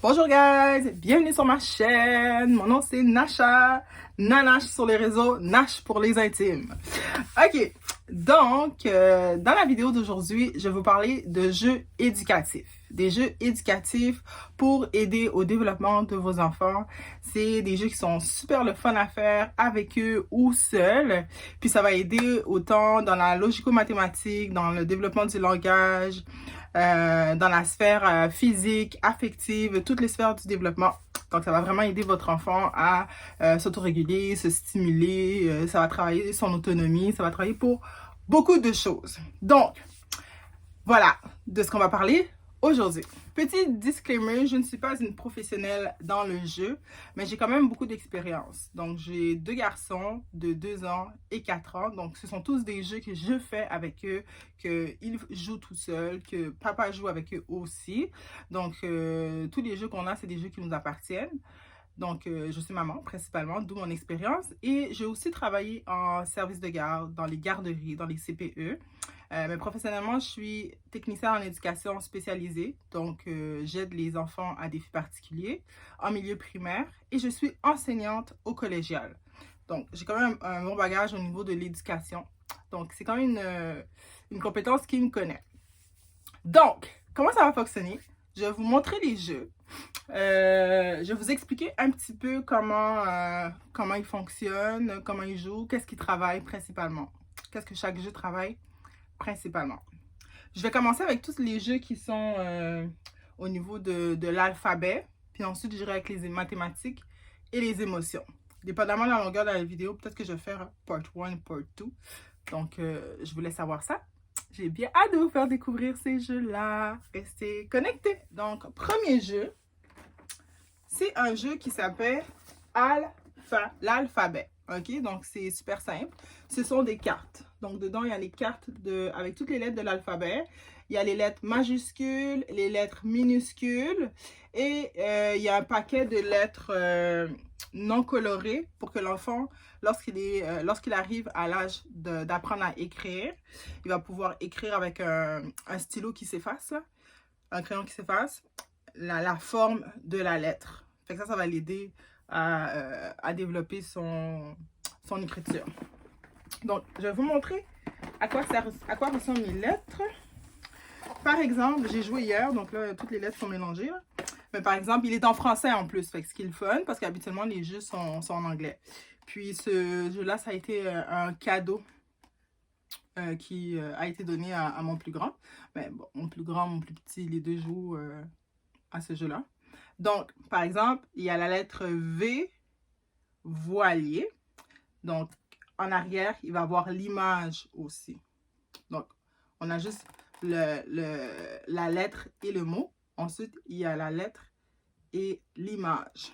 Bonjour guys, bienvenue sur ma chaîne. Mon nom c'est Nasha, Nanash sur les réseaux, Nash pour les intimes. Ok, donc dans la vidéo d'aujourd'hui, je vais vous parler de jeux éducatifs. Des jeux éducatifs pour aider au développement de vos enfants. C'est des jeux qui sont super le fun à faire avec eux ou seuls. Puis ça va aider autant dans la logico-mathématique, dans le développement du langage, dans la sphère physique, affective, toutes les sphères du développement. Donc, ça va vraiment aider votre enfant à s'autoréguler, se stimuler, ça va travailler son autonomie, ça va travailler pour beaucoup de choses. Donc, voilà de ce qu'on va parler aujourd'hui. Petit disclaimer, je ne suis pas une professionnelle dans le jeu, mais j'ai quand même beaucoup d'expérience. Donc, j'ai 2 garçons de 2 ans et 4 ans. Donc, ce sont tous des jeux que je fais avec eux, qu'ils jouent tout seuls, que papa joue avec eux aussi. Donc, tous les jeux qu'on a, c'est des jeux qui nous appartiennent. Donc, je suis maman principalement, d'où mon expérience. Et j'ai aussi travaillé en service de garde, dans les garderies, dans les CPE. Mais professionnellement, je suis technicienne en éducation spécialisée. Donc, j'aide les enfants à défis particuliers en milieu primaire. Et je suis enseignante au collégial. Donc, j'ai quand même un bon bagage au niveau de l'éducation. Donc, c'est quand même une compétence qui me connaît. Donc, comment ça va fonctionner? Je vais vous montrer les jeux. Je vais vous expliquer un petit peu comment ils fonctionnent, comment ils jouent, qu'est-ce qu'ils travaillent principalement. Qu'est-ce que chaque jeu travaille principalement. Je vais commencer avec tous les jeux qui sont au niveau de l'alphabet. Puis ensuite, j'irai avec les mathématiques et les émotions. Dépendamment de la longueur de la vidéo, peut-être que je vais faire part 1, part 2. Donc, je voulais savoir ça. J'ai bien hâte de vous faire découvrir ces jeux-là. Restez connectés. Donc, premier jeu, c'est un jeu qui s'appelle l'alphabet. OK? Donc, c'est super simple. Ce sont des cartes. Donc, dedans, il y a les cartes avec toutes les lettres de l'alphabet. Il y a les lettres majuscules, les lettres minuscules. Et il y a un paquet de lettres non colorées pour que l'enfant, lorsqu'il arrive à l'âge d'apprendre à écrire, il va pouvoir écrire avec un stylo qui s'efface, un crayon qui s'efface, la forme de la lettre. Fait que ça va l'aider à développer son écriture. Donc, je vais vous montrer à quoi ressemblent les lettres. Par exemple, j'ai joué hier, donc là, toutes les lettres sont mélangées. Là. Mais par exemple, il est en français en plus, fait que ce qui est le fun, parce qu'habituellement, les jeux sont en anglais. Puis ce jeu-là, ça a été un cadeau qui a été donné à mon plus grand. Mais bon, mon plus grand, mon plus petit, les deux jouent à ce jeu-là. Donc, par exemple, il y a la lettre V, voilier. Donc, en arrière, il va avoir l'image aussi. Donc, on a juste la lettre et le mot. Ensuite, il y a la lettre et l'image.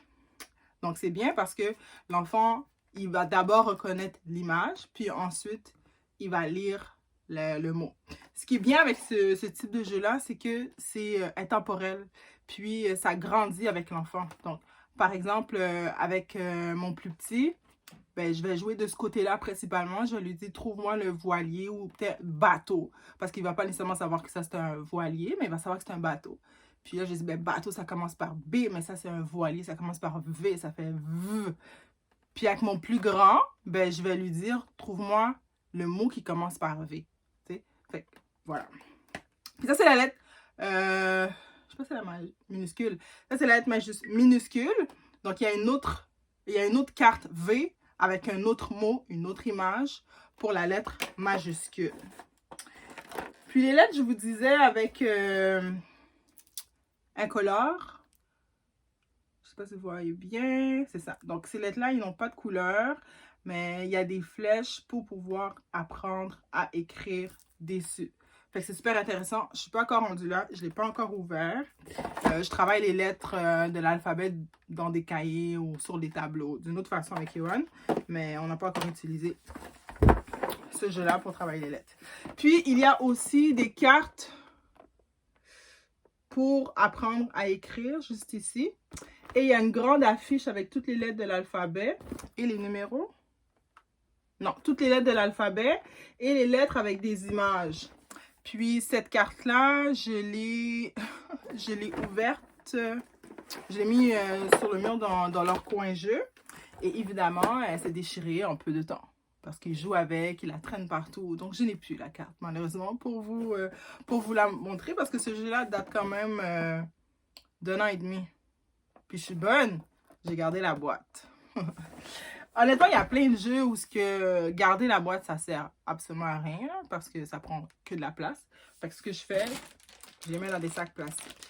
Donc, c'est bien parce que l'enfant, il va d'abord reconnaître l'image, puis ensuite, il va lire le mot. Ce qui est bien avec ce type de jeu-là, c'est que c'est intemporel. Puis, ça grandit avec l'enfant. Donc, par exemple, avec mon plus petit, ben, je vais jouer de ce côté-là principalement. Je vais lui dire, trouve-moi le voilier ou peut-être bateau. Parce qu'il ne va pas nécessairement savoir que ça, c'est un voilier, mais il va savoir que c'est un bateau. Puis là, je dis, ben, bateau, ça commence par B, mais ça, c'est un voilier, ça commence par V, ça fait V. Puis avec mon plus grand, ben, je vais lui dire, trouve-moi le mot qui commence par V. T'sais? Fait que, voilà. Puis ça, c'est la lettre, je sais pas si c'est la minuscule. Ça, c'est la lettre minuscule. Donc, il y a une autre carte V avec un autre mot, une autre image pour la lettre majuscule. Puis les lettres, je vous disais, avec incolore. Je ne sais pas si vous voyez bien. C'est ça. Donc, ces lettres-là, ils n'ont pas de couleur, mais il y a des flèches pour pouvoir apprendre à écrire dessus. Fait que c'est super intéressant. Je ne suis pas encore rendue là. Je ne l'ai pas encore ouvert. Je travaille les lettres de l'alphabet dans des cahiers ou sur des tableaux. D'une autre façon avec Yohan. Mais on n'a pas encore utilisé ce jeu-là pour travailler les lettres. Puis, il y a aussi des cartes pour apprendre à écrire, juste ici. Et il y a une grande affiche avec toutes les lettres de l'alphabet et les numéros. Non, toutes les lettres de l'alphabet et les lettres avec des images. Puis, cette carte-là, je l'ai ouverte Je l'ai mis sur le mur dans leur coin jeu. Et évidemment, elle s'est déchirée en peu de temps. Parce qu'il joue avec, il la traîne partout. Donc, je n'ai plus la carte, malheureusement, pour vous la montrer. Parce que ce jeu-là date quand même d'1 an et demi. Puis, je suis bonne. J'ai gardé la boîte. Honnêtement, il y a plein de jeux où garder la boîte, ça sert absolument à rien. Parce que ça prend que de la place. Fait que ce que je fais, je les mets dans des sacs plastiques.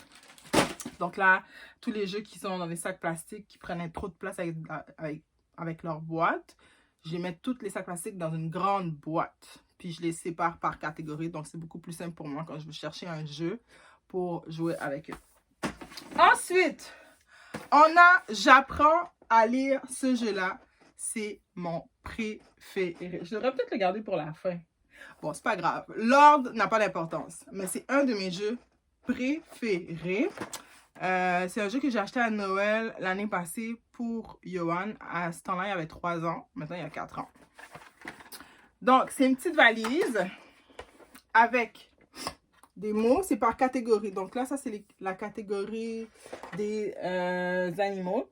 Donc là, tous les jeux qui sont dans des sacs plastiques, qui prenaient trop de place avec leur boîte, je les mets toutes les sacs plastiques dans une grande boîte. Puis je les sépare par catégorie. Donc c'est beaucoup plus simple pour moi quand je veux chercher un jeu pour jouer avec eux. Ensuite, j'apprends à lire ce jeu-là. C'est mon préféré. Je devrais peut-être le garder pour la fin. Bon, c'est pas grave. L'ordre n'a pas d'importance. Mais c'est un de mes jeux préférés. C'est un jeu que j'ai acheté à Noël l'année passée pour Johan. À ce temps-là, il avait 3 ans. Maintenant, il a 4 ans. Donc, c'est une petite valise avec des mots. C'est par catégorie. Donc là, ça, c'est la catégorie des animaux.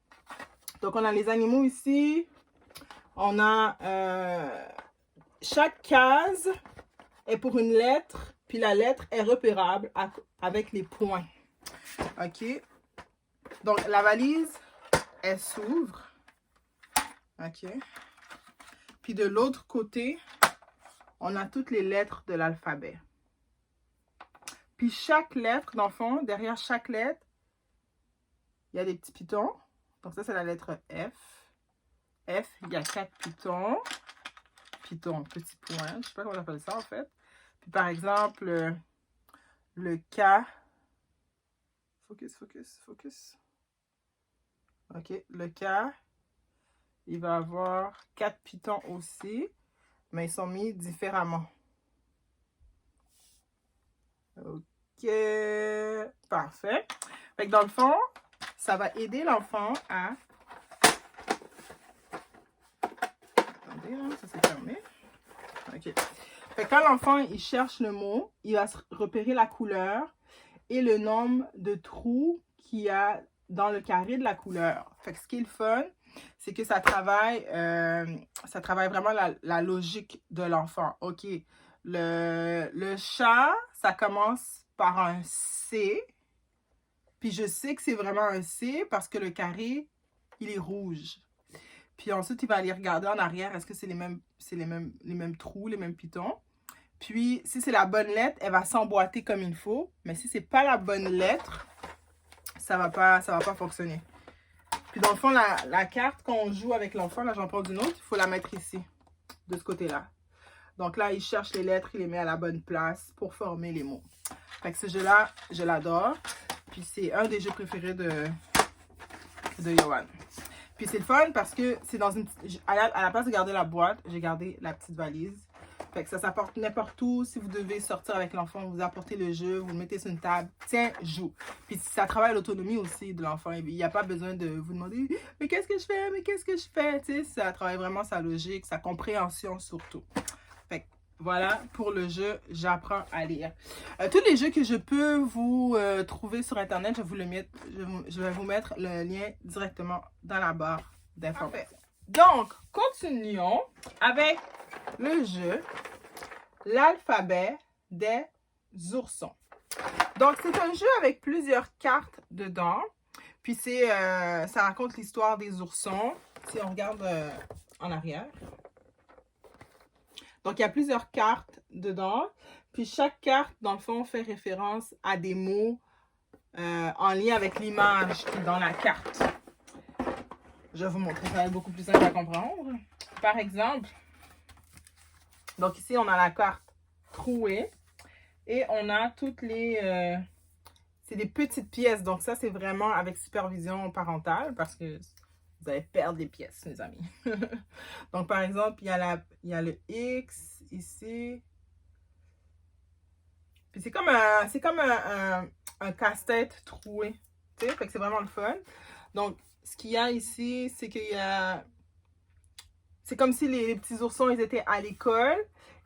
Donc, on a les animaux ici. On a chaque case est pour une lettre. Puis la lettre est repérable avec les points. OK. Donc, la valise, elle s'ouvre. OK. Puis de l'autre côté, on a toutes les lettres de l'alphabet. Puis chaque lettre, dans le fond, derrière chaque lettre, il y a des petits pitons. Donc ça, c'est la lettre F. F, il y a 4 pitons. Pitons, petit point. Je ne sais pas comment on appelle ça, en fait. Puis par exemple, le K. Focus. OK, le K, il va avoir 4 pitons aussi, mais ils sont mis différemment. OK, parfait. Fait que dans le fond, ça va aider l'enfant à... Attendez, là, ça s'est fermé. OK. Fait que quand l'enfant, il cherche le mot, il va repérer la couleur et le nombre de trous qu'il y a dans le carré de la couleur. Fait que ce qui est le fun, c'est que ça travaille vraiment la logique de l'enfant. OK, le chat, ça commence par un C. Puis je sais que c'est vraiment un C parce que le carré, il est rouge. Puis ensuite, il va aller regarder en arrière. Est-ce que c'est les mêmes trous, les mêmes pitons? Puis, si c'est la bonne lettre, elle va s'emboîter comme il faut. Mais si c'est pas la bonne lettre, ça va pas fonctionner. Puis, dans le fond, la carte qu'on joue avec l'enfant, là, j'en prends une autre, il faut la mettre ici, de ce côté-là. Donc là, il cherche les lettres, il les met à la bonne place pour former les mots. Fait que ce jeu-là, je l'adore. Puis, c'est un des jeux préférés de Johan. Puis, c'est le fun parce que c'est dans une... À la place de garder la boîte, j'ai gardé la petite valise. Fait que ça s'apporte n'importe où. Si vous devez sortir avec l'enfant, vous apportez le jeu, vous le mettez sur une table. Tiens, joue. Puis ça travaille l'autonomie aussi de l'enfant. Il n'y a pas besoin de vous demander « Mais qu'est-ce que je fais? Mais qu'est-ce que je fais? » Tu sais, ça travaille vraiment sa logique, sa compréhension surtout. Fait que voilà, pour le jeu, j'apprends à lire. Tous les jeux que je peux vous trouver sur Internet, je vais vous mettre le lien directement dans la barre d'informations. Donc, continuons avec le jeu L'alphabet des oursons. Donc, c'est un jeu avec plusieurs cartes dedans. Puis, ça raconte l'histoire des oursons. Si on regarde en arrière. Donc, il y a plusieurs cartes dedans. Puis, chaque carte, dans le fond, fait référence à des mots en lien avec l'image qui est dans la carte. Je vais vous montrer, ça va être beaucoup plus simple à comprendre. Par exemple, donc ici, on a la carte trouée et on a toutes les... c'est des petites pièces. Donc ça, c'est vraiment avec supervision parentale parce que vous allez perdre des pièces, mes amis. Donc par exemple, il y a le X ici. Puis c'est comme un casse-tête troué. Tu sais, fait que c'est vraiment le fun. Donc, ce qu'il y a ici, c'est qu'il y a... C'est comme si les petits oursons, ils étaient à l'école.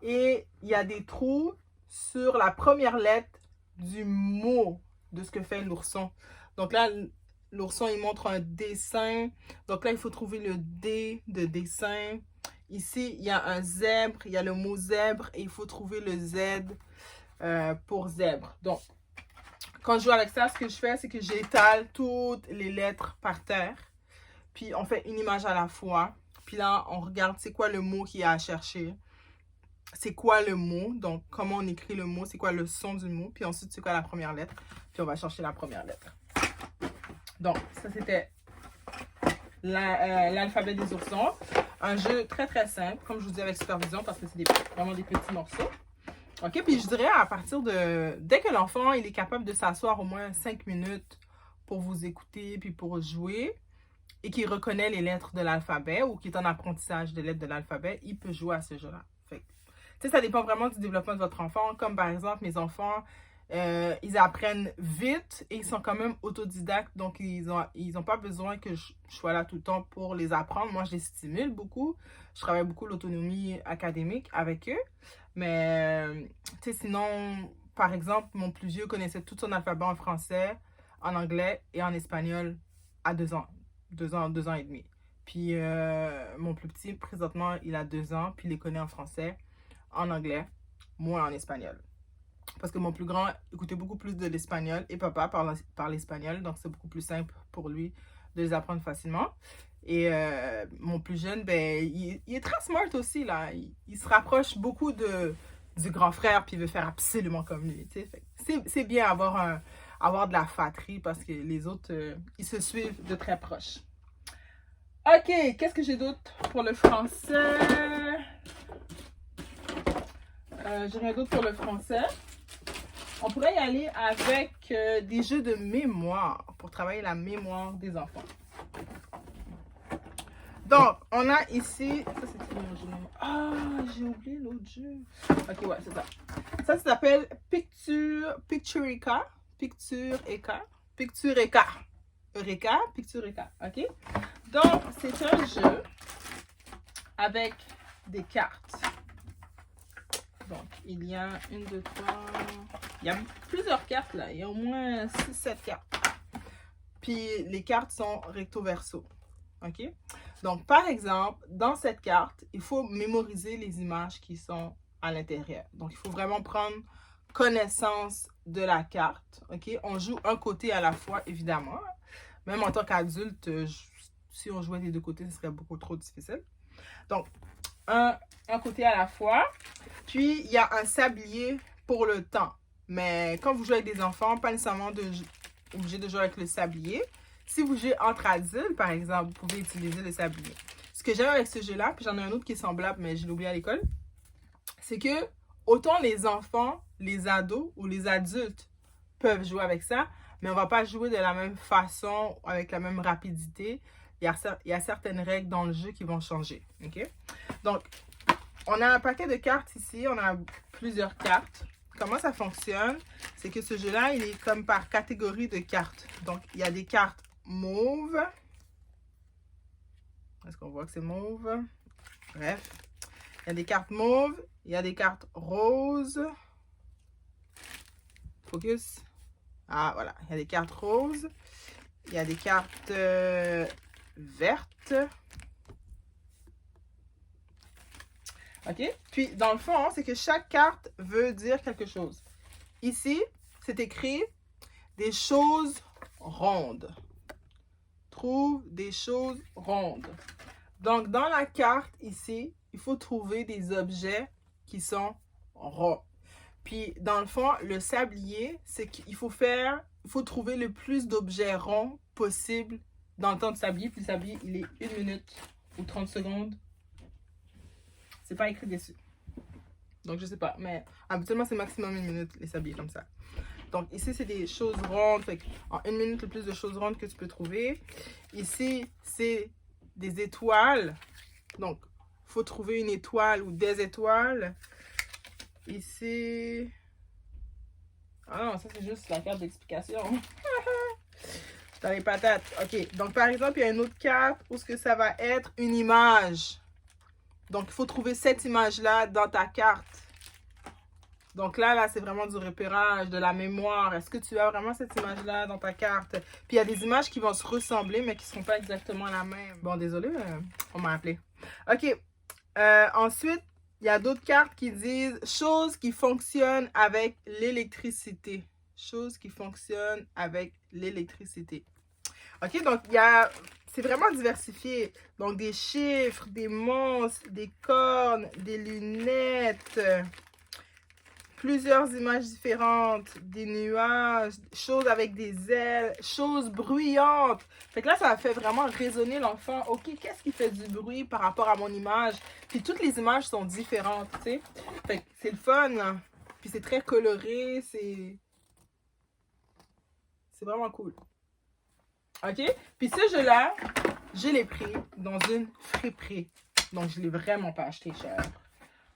Et il y a des trous sur la première lettre du mot de ce que fait l'ourson. Donc là, l'ourson, il montre un dessin. Donc là, il faut trouver le D de dessin. Ici, il y a un zèbre, il y a le mot zèbre et il faut trouver le Z pour zèbre. Donc, quand je joue avec ça, ce que je fais, c'est que j'étale toutes les lettres par terre. Puis, on fait une image à la fois. Puis là, on regarde c'est quoi le mot qu'il y a à chercher. C'est quoi le mot, donc comment on écrit le mot, c'est quoi le son du mot. Puis ensuite, c'est quoi la première lettre. Puis on va chercher la première lettre. Donc, ça, c'était l'alphabet des oursons. Un jeu très, très simple, comme je vous dis, avec supervision, parce que c'est vraiment des petits morceaux. OK, puis je dirais à partir de... Dès que l'enfant, il est capable de s'asseoir au moins 5 minutes pour vous écouter, puis pour jouer, et qu'il reconnaît les lettres de l'alphabet, ou qu'il est en apprentissage des lettres de l'alphabet, il peut jouer à ce jeu-là. Fait que, tu sais, ça dépend vraiment du développement de votre enfant. Comme par exemple, mes enfants... ils apprennent vite et ils sont quand même autodidactes, donc ils ont pas besoin que je sois là tout le temps pour les apprendre. Moi, je les stimule beaucoup. Je travaille beaucoup l'autonomie académique avec eux. Mais, tu sais, sinon, par exemple, mon plus vieux connaissait tout son alphabet en français, en anglais et en espagnol à 2 ans. 2 ans et demi. Puis, mon plus petit, présentement, il a 2 ans, puis il les connaît en français, en anglais, moi en espagnol. Parce que mon plus grand écoutait beaucoup plus de l'espagnol et papa parle l'espagnol, donc c'est beaucoup plus simple pour lui de les apprendre facilement. Et mon plus jeune, ben, il est très smart aussi, là. Il se rapproche beaucoup du grand frère, puis il veut faire absolument comme lui. C'est bien avoir de la fratrie parce que les autres, ils se suivent de très proche. OK, qu'est-ce que j'ai d'autre pour le français? J'ai rien d'autre pour le français. On pourrait y aller avec des jeux de mémoire pour travailler la mémoire des enfants. Donc, on a ici... Ça, c'est mon jeu. Ah, j'ai oublié l'autre jeu. OK, ouais, c'est ça. Ça s'appelle Pictureka. Pictureka. Pictureka, OK? Donc, c'est un jeu avec des cartes. Donc, il y a 1, 2, 3... Il y a plusieurs cartes là. Il y a au moins 6-7 cartes. Puis, les cartes sont recto-verso. OK? Donc, par exemple, dans cette carte, il faut mémoriser les images qui sont à l'intérieur. Donc, il faut vraiment prendre connaissance de la carte. OK? On joue un côté à la fois, évidemment. Même en tant qu'adulte, si on jouait des deux côtés, ce serait beaucoup trop difficile. Donc, un côté à la fois. Puis, il y a un sablier pour le temps. Mais quand vous jouez avec des enfants, pas nécessairement obligé de jouer avec le sablier. Si vous jouez entre adultes, par exemple, vous pouvez utiliser le sablier. Ce que j'aime avec ce jeu-là, puis j'en ai un autre qui est semblable, mais je l'ai oublié à l'école, c'est que autant les enfants, les ados ou les adultes peuvent jouer avec ça, mais on ne va pas jouer de la même façon, avec la même rapidité. Il y a certaines règles dans le jeu qui vont changer. OK? Donc, on a un paquet de cartes ici. On a plusieurs cartes. Comment ça fonctionne? C'est que ce jeu-là, il est comme par catégorie de cartes. Donc, il y a des cartes mauves. Est-ce qu'on voit que c'est mauve? Bref. Il y a des cartes mauves. Il y a des cartes roses. Focus. Ah, voilà. Il y a des cartes roses. Il y a des cartes vertes. OK? Puis, dans le fond, c'est que chaque carte veut dire quelque chose. Ici, c'est écrit des choses rondes. Trouve des choses rondes. Donc, dans la carte, ici, il faut trouver des objets qui sont ronds. Puis, dans le fond, le sablier, c'est qu'il faut trouver le plus d'objets ronds possible dans le temps de sablier. Puis, le sablier, il est 1 minute ou 30 secondes. C'est pas écrit dessus. Donc, je sais pas. Mais habituellement, c'est maximum 1 minute, les sabliers comme ça. Donc, ici, c'est des choses rondes. Fait en 1 minute, le plus de choses rondes que tu peux trouver. Ici, c'est des étoiles. Donc, il faut trouver une étoile ou des étoiles. Ici... Ah non, ça, c'est juste la carte d'explication. Dans les patates. OK. Donc, par exemple, il y a une autre carte où ce que ça va être une image. Donc, il faut trouver cette image-là dans ta carte. Donc là, c'est vraiment du repérage, de la mémoire. Est-ce que tu as vraiment cette image-là dans ta carte? Puis il y a des images qui vont se ressembler, mais qui ne seront pas exactement la même. Bon, désolé, on m'a appelé. OK. Ensuite, il y a d'autres cartes qui disent « Choses qui fonctionnent avec l'électricité. » Choses qui fonctionnent avec l'électricité. OK, donc c'est vraiment diversifié. Donc, des chiffres, des monstres, des cornes, des lunettes, plusieurs images différentes, des nuages, choses avec des ailes, choses bruyantes. Fait que là, ça fait vraiment résonner l'enfant. OK, qu'est-ce qui fait du bruit par rapport à mon image? Puis toutes les images sont différentes, tu sais. Fait que c'est le fun, hein? Puis c'est très coloré, c'est vraiment cool. OK? Puis ce jeu-là, je l'ai pris dans une friperie. Donc, je ne l'ai vraiment pas acheté cher.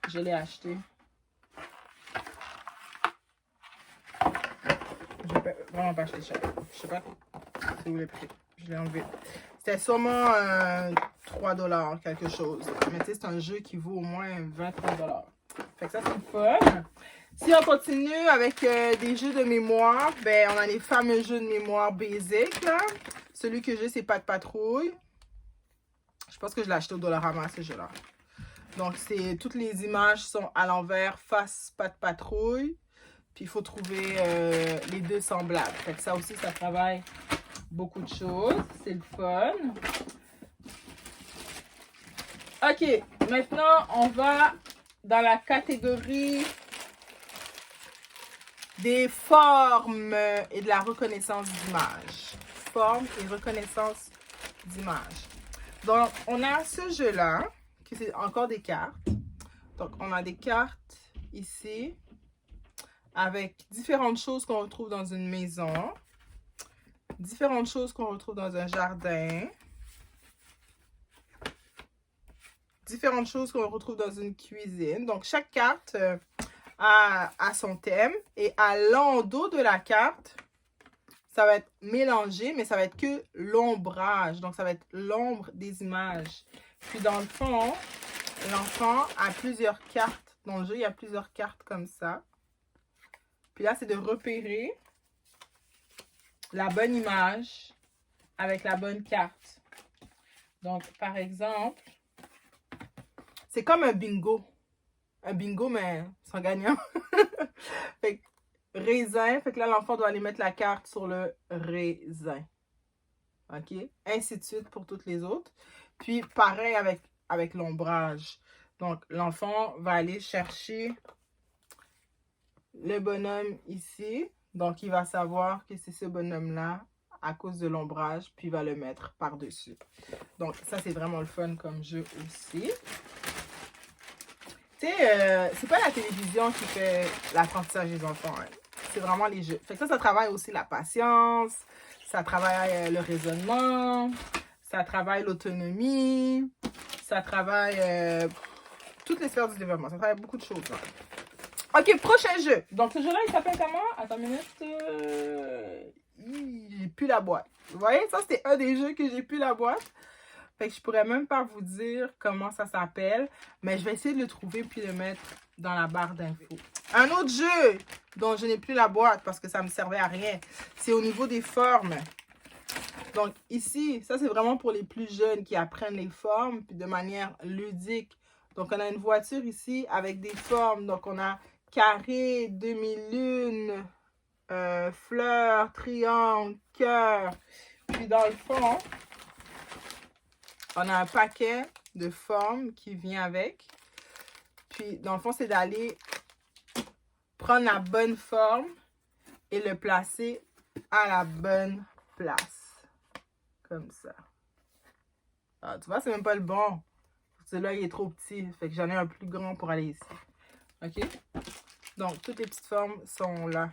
Je l'ai acheté. Je l'ai vraiment pas acheté cher. Je sais pas c'est où le prix. Je l'ai enlevé. C'était sûrement 3 $, quelque chose. Mais tu sais, c'est un jeu qui vaut au moins 20-30 $. Fait que ça, c'est le fun. Si on continue avec des jeux de mémoire, ben on a les fameux jeux de mémoire basic, là. Celui que j'ai, c'est Pat' Patrouille. Je pense que je l'ai acheté au Dollarama, ce jeu-là. Donc, toutes les images sont à l'envers, face Pat' Patrouille. Puis, il faut trouver les deux semblables. Fait que ça aussi, ça travaille beaucoup de choses. C'est le fun. OK. Maintenant, on va dans la catégorie des formes et de la reconnaissance d'images. Formes et reconnaissance d'images. Donc, on a ce jeu-là, qui c'est encore des cartes. Donc, on a des cartes ici, avec différentes choses qu'on retrouve dans une maison, différentes choses qu'on retrouve dans un jardin, différentes choses qu'on retrouve dans une cuisine. Donc, chaque carte a son thème. Et à l'endos de la carte, ça va être mélangé, mais ça va être que l'ombrage. Donc, ça va être l'ombre des images. Puis, dans le fond, l'enfant a plusieurs cartes. Dans le jeu, il y a plusieurs cartes comme ça. Puis là, c'est de repérer la bonne image avec la bonne carte. Donc, par exemple, c'est comme un bingo. Un bingo, mais sans gagnant. Fait que raisin. Fait que là, l'enfant doit aller mettre la carte sur le raisin. OK? Ainsi de suite pour toutes les autres. Puis, pareil avec l'ombrage. Donc, l'enfant va aller chercher le bonhomme ici. Donc, il va savoir que c'est ce bonhomme-là à cause de l'ombrage. Puis, il va le mettre par-dessus. Donc, ça, c'est vraiment le fun comme jeu aussi. Tu sais, c'est pas la télévision qui fait l'apprentissage des enfants. Hein. C'est vraiment les jeux. Fait que ça travaille aussi la patience. Ça travaille le raisonnement. Ça travaille l'autonomie. Ça travaille toutes les sphères du développement. Ça travaille beaucoup de choses. Hein. OK, prochain jeu. Donc, ce jeu-là, il s'appelle comment? Attends une minute. J'ai plus la boîte. Vous voyez, ça, c'était un des jeux que j'ai plus la boîte. Fait que je pourrais même pas vous dire comment ça s'appelle. Mais je vais essayer de le trouver puis le mettre dans la barre d'infos. Un autre jeu dont je n'ai plus la boîte parce que ça me servait à rien. C'est au niveau des formes. Donc ici, ça c'est vraiment pour les plus jeunes qui apprennent les formes puis de manière ludique. Donc on a une voiture ici avec des formes. Donc on a carré, demi-lune, fleur, triangle, cœur. Puis dans le fond, on a un paquet de formes qui vient avec. Puis, dans le fond, c'est d'aller prendre la bonne forme et le placer à la bonne place. Comme ça. Ah, tu vois, c'est même pas le bon. Celui-là, il est trop petit. Fait que j'en ai un plus grand pour aller ici. OK? Donc, toutes les petites formes sont là.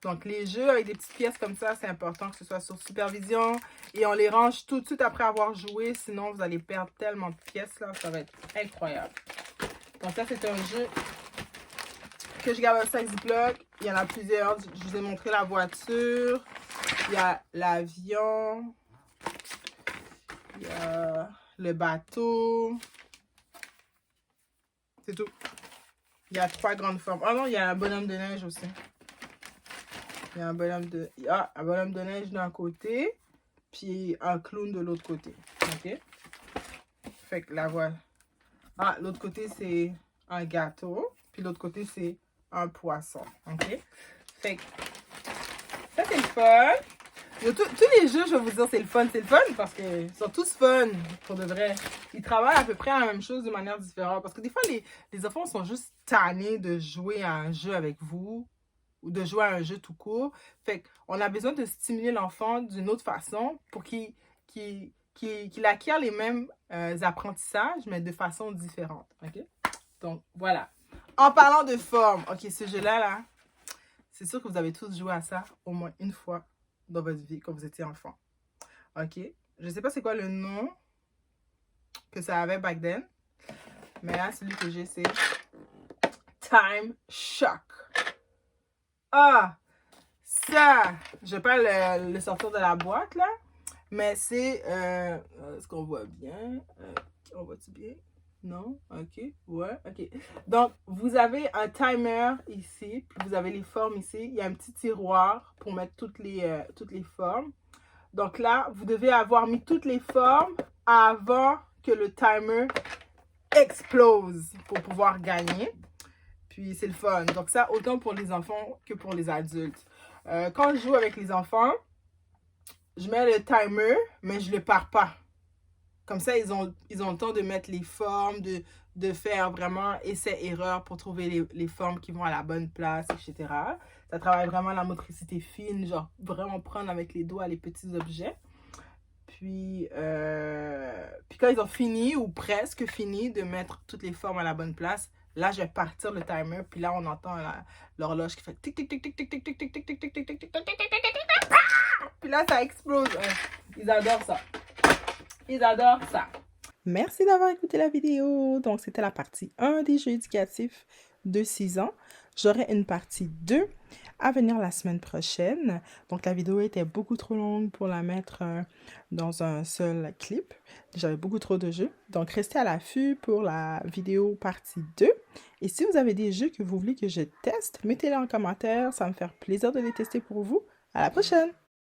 Donc, les jeux avec des petites pièces comme ça, c'est important que ce soit sur supervision. Et on les range tout de suite après avoir joué. Sinon, vous allez perdre tellement de pièces, là. Ça va être incroyable. Donc, ça, c'est un jeu que je garde dans le sac Ziploc. Il y en a plusieurs. Je vous ai montré la voiture. Il y a l'avion. Il y a le bateau. C'est tout. Il y a 3 grandes formes. Oh non, il y a un bonhomme de neige aussi. Il y a un bonhomme de neige d'un côté, puis un clown de l'autre côté. OK? Fait que la voilà. Ah, l'autre côté, c'est un gâteau. Puis l'autre côté, c'est un poisson. OK? Fait que ça, c'est le fun. Tous les jeux, je vais vous dire, c'est le fun parce qu'ils sont tous fun, pour de vrai. Ils travaillent à peu près à la même chose de manière différente. Parce que des fois, les enfants sont juste tannés de jouer à un jeu avec vous ou de jouer à un jeu tout court. Fait qu'on a besoin de stimuler l'enfant d'une autre façon pour qu'il acquiert les mêmes apprentissages, mais de façon différente. OK? Donc, voilà. En parlant de forme, OK, ce jeu-là, là, c'est sûr que vous avez tous joué à ça au moins une fois dans votre vie quand vous étiez enfant. OK? Je ne sais pas c'est quoi le nom que ça avait back then. Mais là, celui que j'ai, c'est Time Shock. Ah! Ça! Je vais pas le sortir de la boîte, là. Mais c'est... est-ce qu'on voit bien? On voit-tu bien? Non? OK. Ouais, OK. Donc, vous avez un timer ici, puis vous avez les formes ici. Il y a un petit tiroir pour mettre toutes les formes. Donc là, vous devez avoir mis toutes les formes avant que le timer explose pour pouvoir gagner. Puis, c'est le fun. Donc ça, autant pour les enfants que pour les adultes. Quand je joue avec les enfants, je mets le timer, mais je ne le pars pas. Comme ça, ils ont le temps de mettre les formes, de faire vraiment essai-erreur pour trouver les formes qui vont à la bonne place, etc. Ça travaille vraiment la motricité fine, genre vraiment prendre avec les doigts les petits objets. Puis quand ils ont fini ou presque fini de mettre toutes les formes à la bonne place, là, je vais partir le timer. Puis là, on entend l'horloge qui fait tic tic tic tic tic tic tic tic tic tic tic tic tic tic tic tic tic. Puis là, ça explose. Ils adorent ça. Ils adorent ça. Merci d'avoir écouté la vidéo. Donc, c'était la partie 1 des jeux éducatifs de 6 ans. J'aurai une partie 2 à venir la semaine prochaine. Donc, la vidéo était beaucoup trop longue pour la mettre dans un seul clip. J'avais beaucoup trop de jeux. Donc, restez à l'affût pour la vidéo partie 2. Et si vous avez des jeux que vous voulez que je teste, mettez-les en commentaire. Ça va me faire plaisir de les tester pour vous. À la prochaine!